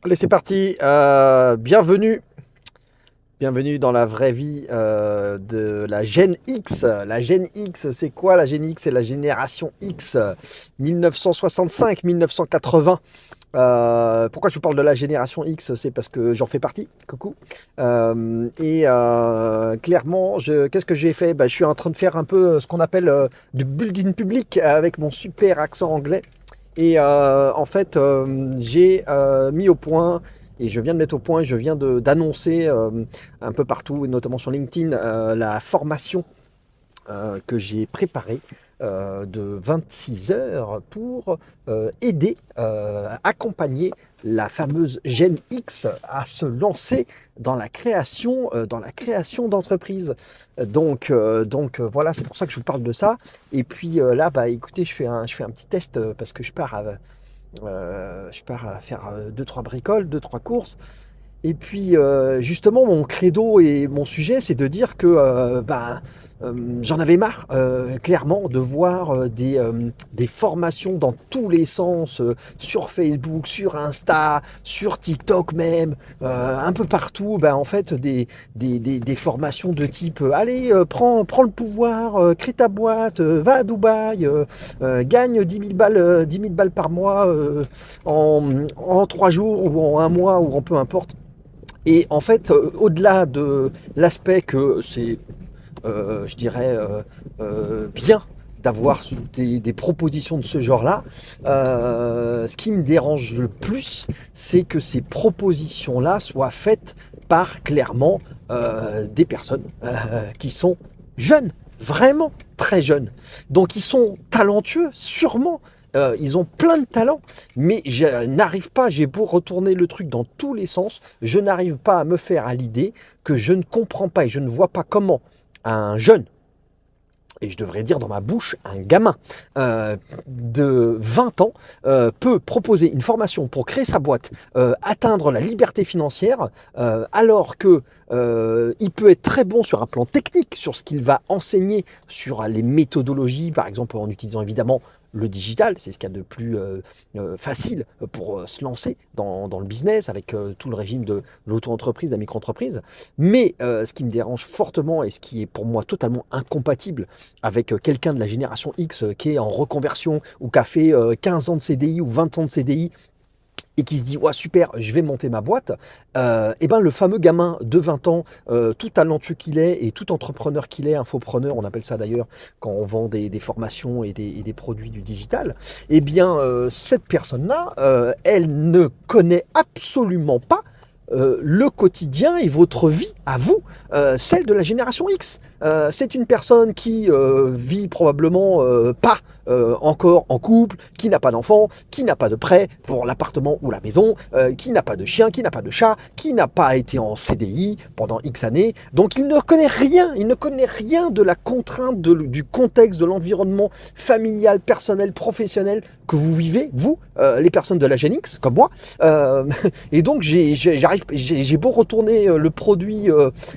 Allez, c'est parti. Bienvenue. Bienvenue dans la vraie vie de la Gen X. La Gen X, c'est quoi la Gen X? C'est la génération X, 1965-1980. Pourquoi je vous parle de la génération X? C'est parce que j'en fais partie. Coucou. Clairement, qu'est-ce que j'ai fait? Je suis en train de faire un peu ce qu'on appelle du building public avec mon super accent anglais. J'ai mis au point, et je viens de mettre au point, je viens d'annoncer un peu partout, notamment sur LinkedIn, la formation que j'ai préparée de 26 heures pour aider, accompagner la fameuse Gen X à se lancer dans la création d'entreprises. Voilà, c'est pour ça que je vous parle de ça. Et puis là, écoutez, je fais un petit test parce que je pars à faire deux, trois bricoles, deux, trois courses. Et puis, justement, mon credo et mon sujet, c'est de dire que j'en avais marre, clairement, de voir des formations dans tous les sens, sur Facebook, sur Insta, sur TikTok même, un peu partout, des formations de type allez, prends le pouvoir, crée ta boîte, va à Dubaï, gagne 10 000 balles par mois en 3 jours ou en un mois ou en peu importe. Et en fait, au-delà de l'aspect que c'est, je dirais, bien d'avoir des propositions de ce genre-là, ce qui me dérange le plus, c'est que ces propositions-là soient faites par clairement des personnes qui sont jeunes, vraiment très jeunes. Donc ils sont talentueux, sûrement. Ils ont plein de talent, mais je n'arrive pas, j'ai beau retourner le truc dans tous les sens, je n'arrive pas à me faire à l'idée que je ne comprends pas et je ne vois pas comment un jeune, et je devrais dire dans ma bouche un gamin de 20 ans peut proposer une formation pour créer sa boîte, atteindre la liberté financière, alors que il peut être très bon sur un plan technique, sur ce qu'il va enseigner, sur les méthodologies, par exemple en utilisant évidemment le digital, c'est ce qu'il y a de plus facile pour se lancer dans le business avec tout le régime de l'auto-entreprise, de la micro-entreprise. Mais ce qui me dérange fortement et ce qui est pour moi totalement incompatible avec quelqu'un de la génération X qui est en reconversion ou qui a fait 15 ans de CDI ou 20 ans de CDI et qui se dit ouais super, je vais monter ma boîte, le fameux gamin de 20 ans, tout talentueux qu'il est et tout entrepreneur qu'il est, infopreneur, on appelle ça d'ailleurs quand on vend des formations et des produits du digital, cette personne-là, elle ne connaît absolument pas le quotidien et votre vie à vous, celle de la génération X. C'est une personne qui vit probablement pas encore en couple, qui n'a pas d'enfant, qui n'a pas de prêt pour l'appartement ou la maison, qui n'a pas de chien, qui n'a pas de chat, qui n'a pas été en CDI pendant X années. Donc il ne connaît rien de la contrainte, du contexte, de l'environnement familial, personnel, professionnel que vous vivez, vous, les personnes de la Gen X, comme moi. Et donc j'ai beau retourner le produit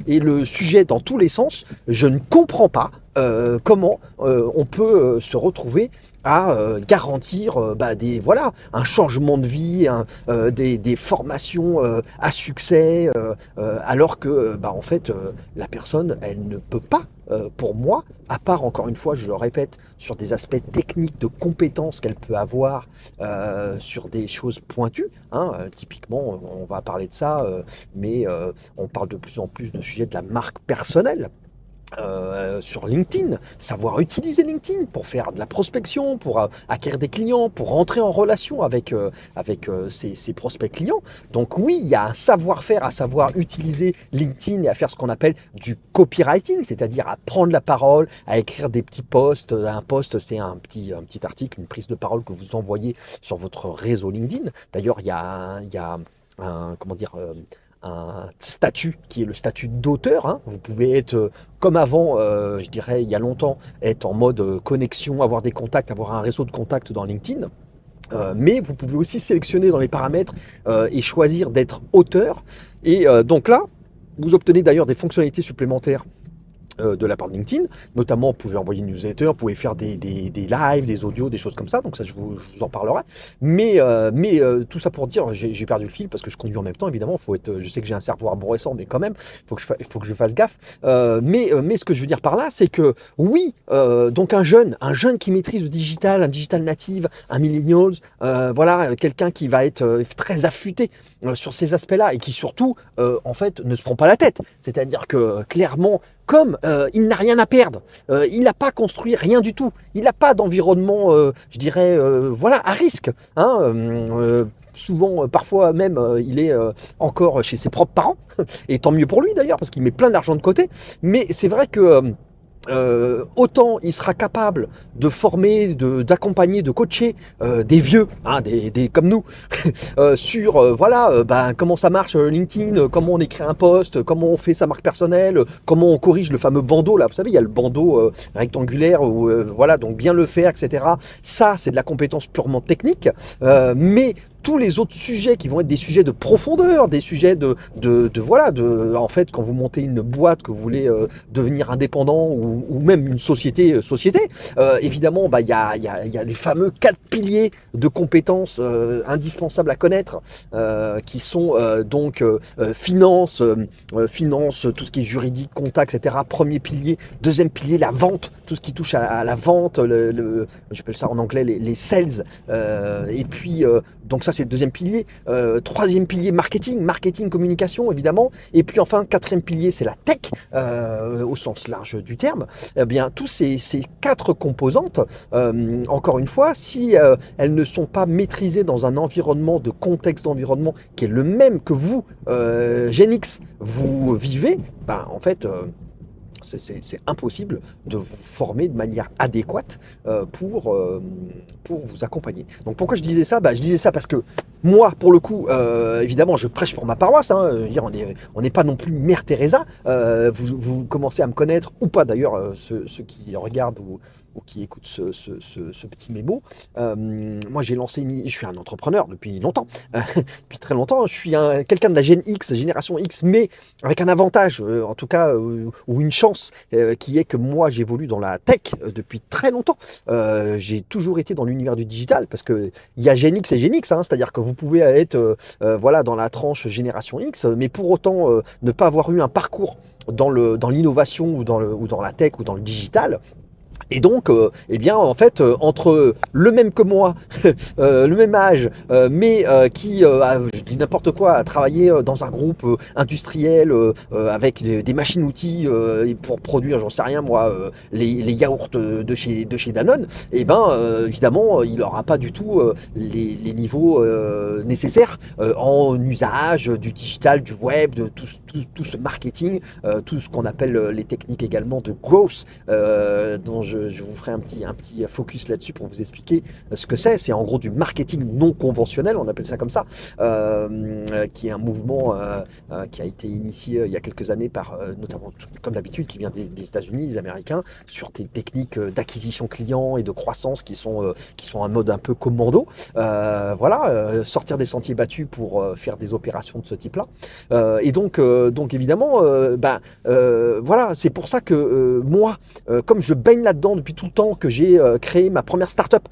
et le sujet dans tous les sens, je ne comprends pas comment on peut se retrouver à garantir un changement de vie, des formations à succès, alors que la personne, elle ne peut pas, pour moi, à part encore une fois, je le répète, sur des aspects techniques de compétences qu'elle peut avoir sur des choses pointues, typiquement, on va parler de ça, mais on parle de plus en plus de sujets de la marque personnelle. Sur LinkedIn, savoir utiliser LinkedIn pour faire de la prospection, pour acquérir des clients, pour rentrer en relation avec ses prospects clients. Donc oui, il y a un savoir-faire à savoir utiliser LinkedIn et à faire ce qu'on appelle du copywriting, c'est-à-dire à prendre la parole, à écrire des petits posts. Un post, c'est un petit article, une prise de parole que vous envoyez sur votre réseau LinkedIn. D'ailleurs, il y a un statut qui est le statut d'auteur. Vous pouvez être comme avant, je dirais il y a longtemps, être en mode connexion, avoir des contacts, avoir un réseau de contacts dans LinkedIn. Mais vous pouvez aussi sélectionner dans les paramètres et choisir d'être auteur. Et donc là, vous obtenez d'ailleurs des fonctionnalités supplémentaires de la part de LinkedIn. Notamment, vous pouvez envoyer une newsletter, vous pouvez faire des lives, des audios, des choses comme ça. Donc ça, je vous en parlerai. Mais tout ça pour dire, j'ai perdu le fil parce que je conduis en même temps, évidemment. Je sais que j'ai un cerveau arborescent, mais quand même, il faut que je fasse gaffe. Mais ce que je veux dire par là, c'est que oui, donc un jeune qui maîtrise le digital, un digital native, un millennials, voilà, quelqu'un qui va être très affûté sur ces aspects-là et qui surtout, en fait, ne se prend pas la tête. C'est-à-dire que clairement, comme il n'a rien à perdre, il n'a pas construit rien du tout, il n'a pas d'environnement, je dirais, voilà, à risque. Hein, souvent, parfois même, il est encore chez ses propres parents, et tant mieux pour lui d'ailleurs, parce qu'il met plein d'argent de côté. Mais c'est vrai que autant il sera capable de former, d'accompagner, de coacher des vieux, hein, des comme nous, sur comment ça marche LinkedIn, comment on écrit un post, comment on fait sa marque personnelle, comment on corrige le fameux bandeau là. Vous savez, il y a le bandeau rectangulaire où voilà, donc bien le faire, etc. Ça, c'est de la compétence purement technique, mais tous les autres sujets qui vont être des sujets de profondeur, des sujets en fait, quand vous montez une boîte, que vous voulez devenir indépendant ou même une société, évidemment, il y a les fameux 4 piliers de compétences indispensables à connaître, qui sont finance, tout ce qui est juridique, compta, etc. Premier pilier. Deuxième pilier, la vente, tout ce qui touche à la vente, j'appelle ça en anglais les sales, et puis donc ça c'est le deuxième pilier. Troisième pilier, marketing, communication évidemment. Et puis enfin, quatrième pilier, c'est la tech, au sens large du terme. Eh bien, tous ces 4 composantes, encore une fois, si elles ne sont pas maîtrisées dans un environnement, de contexte d'environnement qui est le même que vous, Gen X, vous vivez, en fait... c'est impossible de vous former de manière adéquate pour vous accompagner. Donc pourquoi je disais ça ? Je disais ça parce que moi, pour le coup, évidemment, je prêche pour ma paroisse. Hein, on n'est pas non plus Mère Teresa. Vous commencez à me connaître, ou pas d'ailleurs, ceux qui regardent ou qui écoutent ce petit mémo. Moi, je suis un entrepreneur depuis longtemps, depuis très longtemps. Je suis quelqu'un de la génération X, mais avec un avantage, en tout cas, ou une chance, qui est que moi, j'évolue dans la tech depuis très longtemps. J'ai toujours été dans l'univers du digital, parce qu'il y a Gen X et Gen X, hein, c'est-à-dire que vous pouvez être dans la tranche génération X, mais pour autant ne pas avoir eu un parcours dans l'innovation ou dans la tech ou dans le digital. Et donc, en fait, entre le même que moi, le même âge, mais qui, je dis n'importe quoi, a travaillé dans un groupe industriel avec des machines-outils pour produire, j'en sais rien moi, les yaourts de chez Danone, évidemment, il n'aura pas du tout les niveaux nécessaires en usage du digital, du web, de tout ce marketing, tout ce qu'on appelle les techniques également de growth, dont je vous ferai un petit focus là-dessus pour vous expliquer ce que c'est. C'est en gros du marketing non conventionnel, on appelle ça comme ça, qui est un mouvement qui a été initié il y a quelques années par, notamment, comme d'habitude, qui vient des États-Unis, des Américains, sur des techniques d'acquisition client et de croissance qui sont un mode un peu commando. Sortir des sentiers battus pour faire des opérations de ce type-là. Et donc évidemment, c'est pour ça que moi, comme je baigne là-dedans depuis tout le temps, que j'ai créé ma première start-up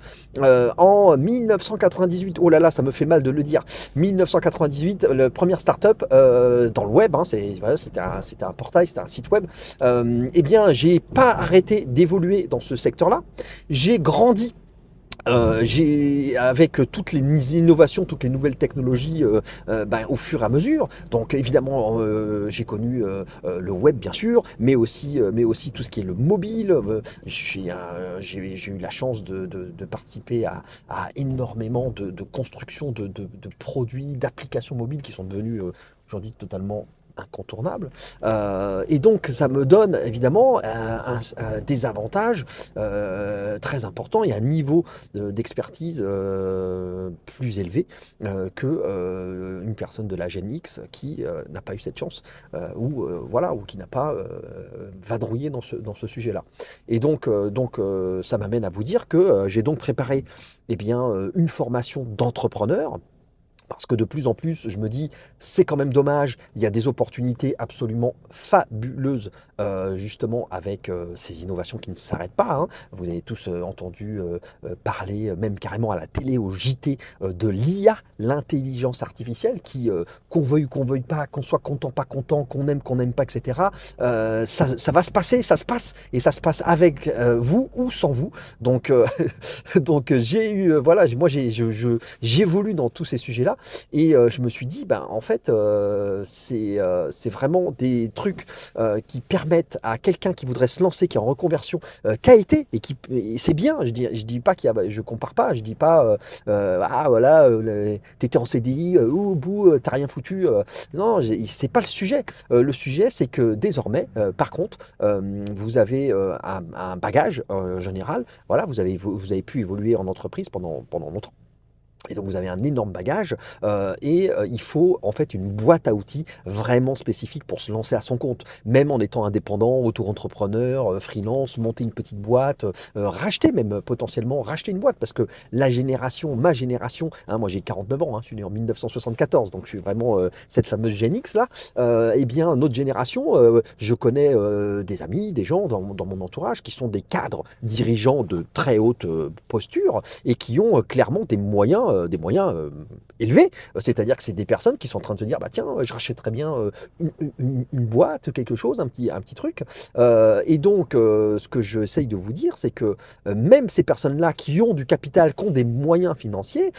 en 1998. Oh là là, ça me fait mal de le dire. 1998, la première start-up dans le web, hein, c'était un portail, c'était un site web. J'ai pas arrêté d'évoluer dans ce secteur-là. J'ai grandi. Avec toutes les innovations, toutes les nouvelles technologies au fur et à mesure. Donc évidemment, j'ai connu le web bien sûr, mais aussi tout ce qui est le mobile. J'ai eu la chance de participer à énormément de construction de produits, d'applications mobiles qui sont devenus aujourd'hui totalement incontournable, et donc ça me donne évidemment des avantages très importants et un niveau d'expertise plus élevé que une personne de la Gen X qui n'a pas eu cette chance ou qui n'a pas vadrouillé dans ce sujet-là. Et donc ça m'amène à vous dire que j'ai donc préparé une formation d'entrepreneur Parce que de plus en plus, je me dis, c'est quand même dommage, il y a des opportunités absolument fabuleuses, justement avec ces innovations qui ne s'arrêtent pas, hein. Vous avez tous entendu parler, même carrément à la télé, au JT, de l'IA, l'intelligence artificielle, qui, qu'on veuille pas, qu'on soit content, pas content, qu'on n'aime pas, etc., ça va se passer, ça se passe, et ça se passe avec vous ou sans vous. Donc, donc j'ai eu, voilà, moi j'évolue dans tous ces sujets-là. Et je me suis dit, ben, en fait, c'est vraiment des trucs qui permettent à quelqu'un qui voudrait se lancer, qui est en reconversion, qui a été, et c'est bien, je dis pas je compare pas, je dis pas, ah voilà, t'étais en CDI, ou au bout, t'as rien foutu. Non, c'est pas le sujet. Le sujet, c'est que désormais, par contre, vous avez un bagage en général, voilà, vous avez pu évoluer en entreprise pendant longtemps. Et donc vous avez un énorme bagage il faut en fait une boîte à outils vraiment spécifique pour se lancer à son compte, même en étant indépendant, auto-entrepreneur, freelance, monter une petite boîte, racheter même potentiellement, racheter une boîte parce que ma génération, hein, moi j'ai 49 ans, hein, je suis né en 1974, donc je suis vraiment cette fameuse Gen X là, eh bien notre génération, je connais des amis, des gens dans mon entourage qui sont des cadres dirigeants de très haute posture et qui ont clairement des moyens élevés. C'est-à-dire que c'est des personnes qui sont en train de se dire, bah tiens, je rachèterais bien une boîte, quelque chose, un petit truc. Et donc, ce que j'essaye de vous dire, c'est que même ces personnes-là qui ont du capital, qui ont des moyens financiers,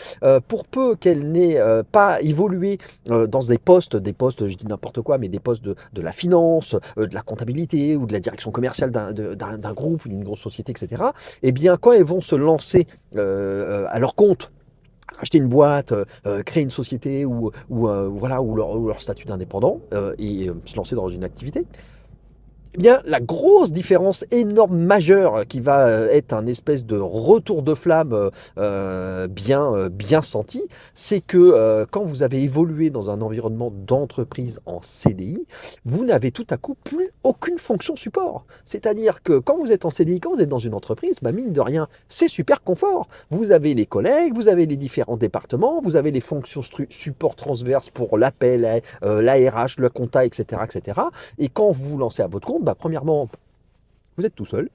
pour peu qu'elles n'aient pas évolué dans des postes, je dis n'importe quoi, mais des postes de la finance, de la comptabilité ou de la direction commerciale d'un groupe ou d'une grosse société, etc., eh bien, quand elles vont se lancer à leur compte, acheter une boîte, créer une société voilà, ou leur statut d'indépendant se lancer dans une activité, eh bien, la grosse différence énorme, majeure, qui va être un espèce de retour de flamme bien senti, c'est que quand vous avez évolué dans un environnement d'entreprise en CDI, vous n'avez tout à coup plus aucune fonction support. C'est-à-dire que quand vous êtes en CDI, quand vous êtes dans une entreprise, bah mine de rien, c'est super confort. Vous avez les collègues, vous avez les différents départements, vous avez les fonctions support transverses pour l'appel, la RH, le compta, etc., etc. Et quand vous vous lancez à votre compte, bah, premièrement, vous êtes tout seul.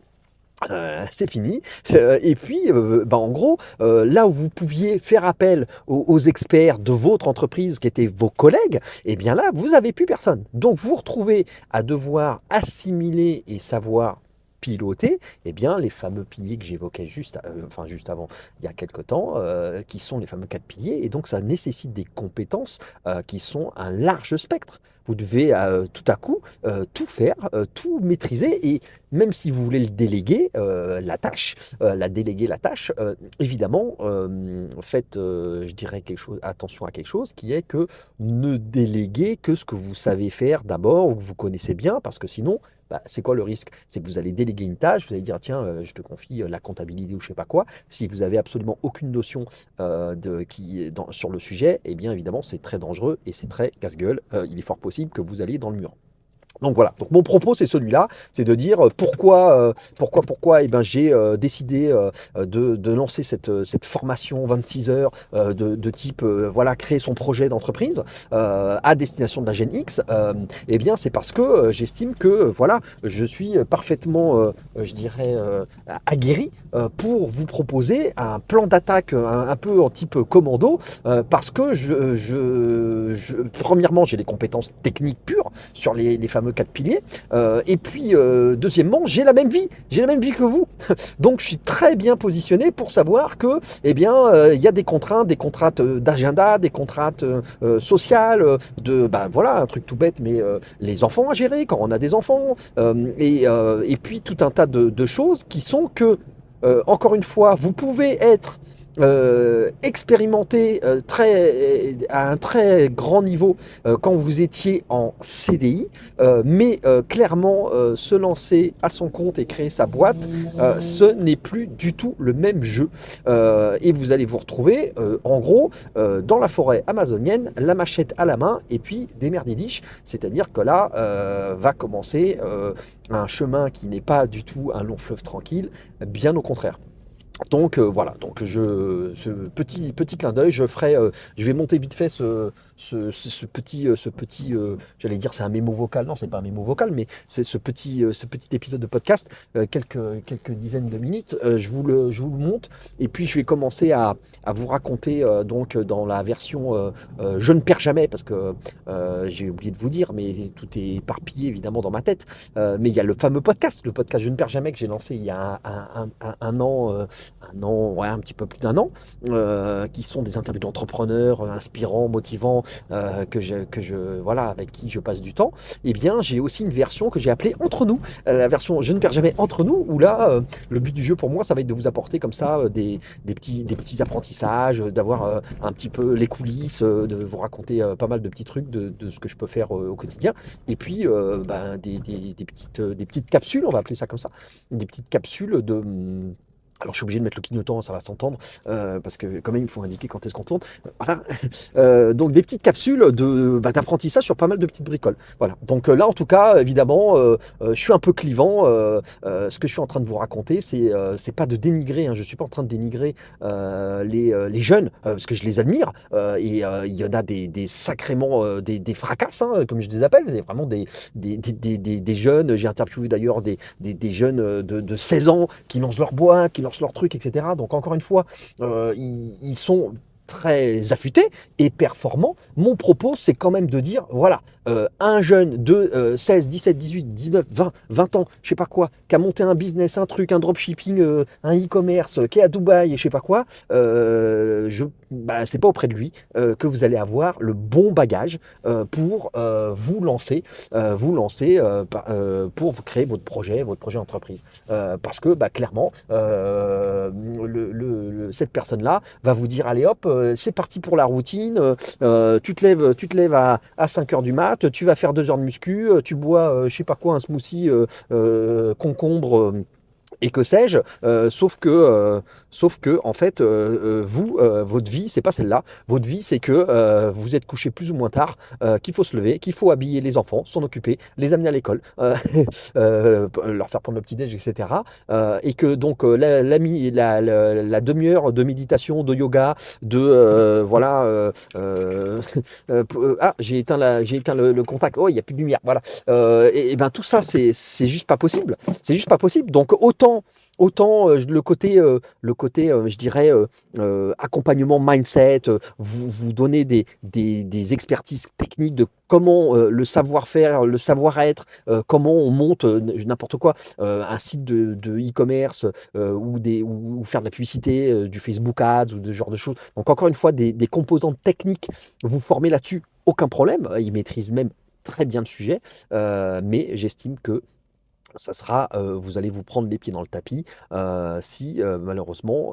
C'est fini. Et puis, bah, en gros, là où vous pouviez faire appel aux experts de votre entreprise, qui étaient vos collègues, eh bien là, vous n'avez plus personne. Donc, vous vous retrouvez à devoir assimiler et savoir piloter, eh bien, les fameux piliers que j'évoquais juste avant, il y a quelque temps, qui sont les fameux 4 piliers. Et donc, ça nécessite des compétences qui sont un large spectre. Vous devez tout à coup tout faire, tout maîtriser. Et même si vous voulez le déléguer, la déléguer la tâche, évidemment, faites, je dirais attention à quelque chose qui est que ne déléguez que ce que vous savez faire d'abord ou que vous connaissez bien, parce que sinon, bah, c'est quoi le risque? C'est que vous allez déléguer une tâche, vous allez dire tiens, je te confie la comptabilité ou je sais pas quoi. Si vous avez absolument aucune notion sur le sujet, eh bien évidemment c'est très dangereux et c'est très casse-gueule. Il est fort possible que vous alliez dans le mur. Donc voilà, donc mon propos c'est celui-là, c'est de dire pourquoi eh ben, j'ai décidé de lancer cette formation 26 heures de type voilà, créer son projet d'entreprise à destination de la Gen X. Eh bien c'est parce que j'estime que voilà, je suis parfaitement, je dirais, aguerri pour vous proposer un plan d'attaque un peu en type commando parce que premièrement j'ai les compétences techniques pures sur les fameux 4 piliers. Et puis, deuxièmement, j'ai la même vie que vous. Donc, je suis très bien positionné pour savoir que, eh bien, il y a des contraintes d'agenda, des contraintes sociales, ben voilà, un truc tout bête, mais les enfants à gérer quand on a des enfants, et puis tout un tas de choses qui sont que, encore une fois, vous pouvez être expérimenté à un très grand niveau quand vous étiez en CDI, mais clairement se lancer à son compte et créer sa boîte, ce n'est plus du tout le même jeu. Et vous allez vous retrouver en gros dans la forêt amazonienne, la machette à la main et puis des merdidiches, c'est-à-dire que là va commencer un chemin qui n'est pas du tout un long fleuve tranquille, bien au contraire. Donc voilà, donc ce petit clin d'œil, je vais monter vite fait j'allais dire c'est un mémo vocal, non c'est pas un mémo vocal, mais c'est ce petit épisode de podcast, quelques dizaines de minutes, je vous le monte, et puis je vais commencer à vous raconter donc dans la version je ne perds jamais, parce que j'ai oublié de vous dire, mais tout est éparpillé évidemment dans ma tête, mais il y a le fameux podcast, le podcast je ne perds jamais que j'ai lancé il y a un an. Un an, ouais, un petit peu plus d'un an, qui sont des interviews d'entrepreneurs inspirants, motivants, voilà, avec qui je passe du temps. Eh bien, j'ai aussi une version que j'ai appelée Entre nous, la version Je ne perds jamais entre nous, où là, le but du jeu pour moi, ça va être de vous apporter comme ça des petits apprentissages, d'avoir un petit peu les coulisses, de vous raconter pas mal de petits trucs de ce que je peux faire au quotidien, et puis des petites capsules, on va appeler ça comme ça, des petites capsules de alors je suis obligé de mettre le clignotant, ça va s'entendre, parce que quand même il faut indiquer quand est-ce qu'on tourne. Voilà. Donc des petites capsules d'apprentissage sur pas mal de petites bricoles. Voilà. Donc là en tout cas, évidemment, je suis un peu clivant. Ce que je suis en train de vous raconter, c'est pas de dénigrer, hein, je suis pas en train de dénigrer les jeunes, parce que je les admire. Il y en a des sacrément des fracasses, hein, comme je les appelle, c'est vraiment des jeunes. J'ai interviewé d'ailleurs des jeunes de 16 ans qui lancent leur boîte, qui lancent leurs trucs, etc. Donc encore une fois, ils sont très affûtés et performants. Mon propos, c'est quand même de dire, voilà, un jeune de 16, 17, 18, 19, 20 ans, je sais pas quoi, qui a monté un business, un truc, un dropshipping, un e-commerce, qui est à Dubaï, je sais pas quoi, c'est pas auprès de lui que vous allez avoir le bon bagage pour pour créer votre projet entreprise. Parce que clairement, cette personne-là va vous dire, allez hop, c'est parti pour la routine, tu te lèves à 5 heures du mat, tu vas faire 2 heures de muscu, tu bois, je sais pas quoi, un smoothie concombre, et que sais-je, sauf que en fait, votre vie, c'est pas celle-là. Votre vie, c'est que vous êtes couché plus ou moins tard, qu'il faut se lever, qu'il faut habiller les enfants, s'en occuper, les amener à l'école, leur faire prendre le petit-déj, etc. Et que donc la demi-heure de méditation, de yoga, j'ai éteint le contact. Oh, il n'y a plus de lumière. Voilà. Et ben tout ça, c'est juste pas possible. C'est juste pas possible. Donc autant je dirais, accompagnement mindset, vous donner des expertises techniques de comment le savoir-faire, le savoir-être, comment on monte n'importe quoi, un site de e-commerce, ou faire de la publicité, du Facebook Ads ou de ce genre de choses. Donc encore une fois, des composantes techniques, vous formez là-dessus, aucun problème. Ils maîtrisent même très bien le sujet, mais j'estime que vous allez vous prendre les pieds dans le tapis si malheureusement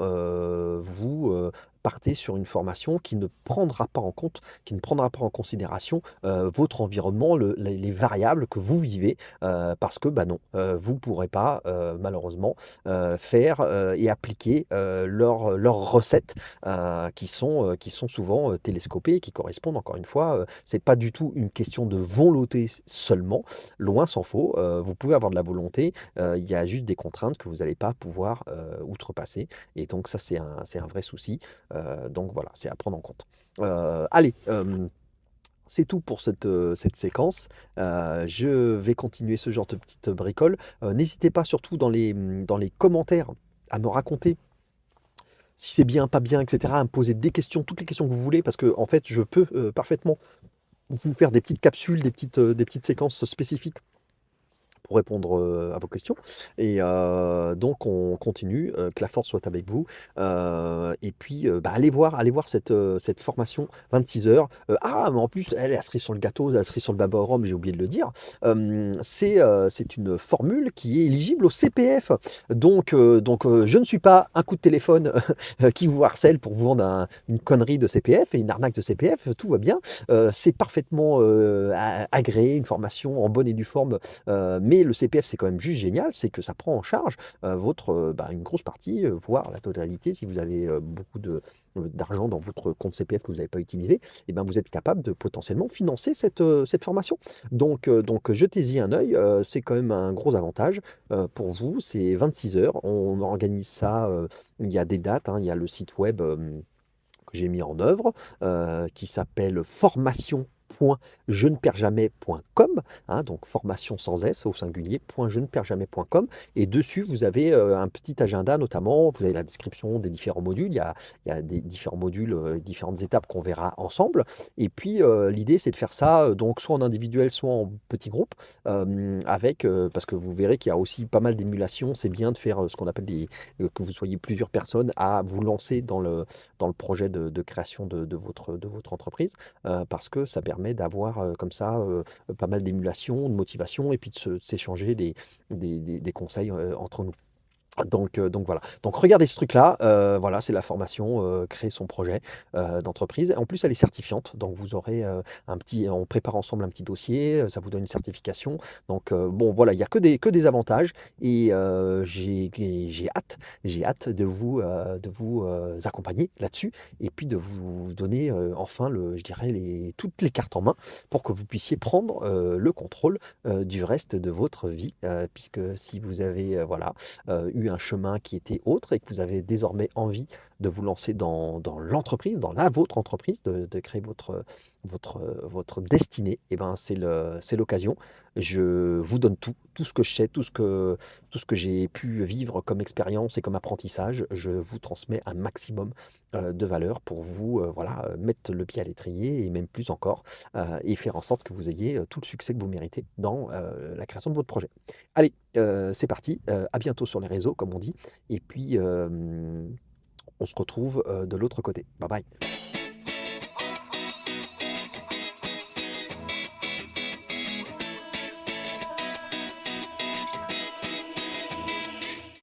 vous partez sur une formation qui ne prendra pas en compte, qui ne prendra pas en considération votre environnement, les variables que vous vivez, parce que non, vous ne pourrez pas malheureusement faire et appliquer leurs recettes qui sont souvent télescopées et qui correspondent encore une fois, c'est pas du tout une question de volonté seulement, loin s'en faut, vous pouvez avoir de la volonté, il y a juste des contraintes que vous n'allez pas pouvoir outrepasser, et donc ça c'est un vrai souci, donc voilà, c'est à prendre en compte. Allez, c'est tout pour cette séquence. Je vais continuer ce genre de petites bricoles. N'hésitez pas surtout dans les commentaires à me raconter si c'est bien, pas bien, etc., à me poser des questions, toutes les questions que vous voulez, parce que en fait, je peux parfaitement vous faire des petites capsules, des petites séquences spécifiques pour répondre à vos questions. Et donc on continue, que la force soit avec vous. Et puis allez voir cette formation 26 heures. Mais en plus, elle cerise sur le gâteau, elle cerise sur le baba au rhum, j'ai oublié de le dire. C'est une formule qui est éligible au CPF. Donc je ne suis pas un coup de téléphone qui vous harcèle pour vous vendre une connerie de CPF et une arnaque de CPF, tout va bien. C'est parfaitement agréé, une formation en bonne et due forme, mais Mais le CPF, c'est quand même juste génial, c'est que ça prend en charge une grosse partie, voire la totalité, si vous avez beaucoup d'argent dans votre compte CPF que vous n'avez pas utilisé, et ben, vous êtes capable de potentiellement financer cette formation. Donc jetez-y un œil, c'est quand même un gros avantage pour vous. C'est 26 heures, on organise ça, il y a des dates, hein, il y a le site web que j'ai mis en œuvre, qui s'appelle formation.jeneperdsjamais.com, hein, donc formation sans S au singulier, .jeneperdsjamais.com, et dessus vous avez un petit agenda notamment, vous avez la description des différents modules, il y a des différents modules, différentes étapes qu'on verra ensemble, et puis l'idée c'est de faire ça donc soit en individuel, soit en petit groupe, parce que vous verrez qu'il y a aussi pas mal d'émulation, c'est bien de faire ce qu'on appelle que vous soyez plusieurs personnes à vous lancer dans le projet de création de votre entreprise, parce que ça permet d'avoir comme ça pas mal d'émulation, de motivation, et puis de s'échanger des conseils entre nous. Donc voilà. Donc regardez ce truc-là, voilà, c'est la formation, créer son projet, d'entreprise. En plus, elle est certifiante, donc vous aurez, on prépare ensemble un petit dossier, ça vous donne une certification. Donc bon, voilà, il y a que des avantages, et j'ai hâte de vous accompagner là-dessus, et puis de vous donner, enfin je dirais toutes les cartes en main pour que vous puissiez prendre, le contrôle, du reste de votre vie, puisque si vous avez, voilà, eu un chemin qui était autre, et que vous avez désormais envie de vous lancer dans l'entreprise, dans la vôtre entreprise, de créer votre destinée, et ben c'est l'occasion. Je vous donne tout ce que je sais, tout ce que j'ai pu vivre comme expérience et comme apprentissage. Je vous transmets un maximum de valeur pour vous, voilà, mettre le pied à l'étrier, et même plus encore, et faire en sorte que vous ayez tout le succès que vous méritez dans la création de votre projet. Allez, c'est parti, à bientôt sur les réseaux, comme on dit, et puis on se retrouve de l'autre côté. Bye bye.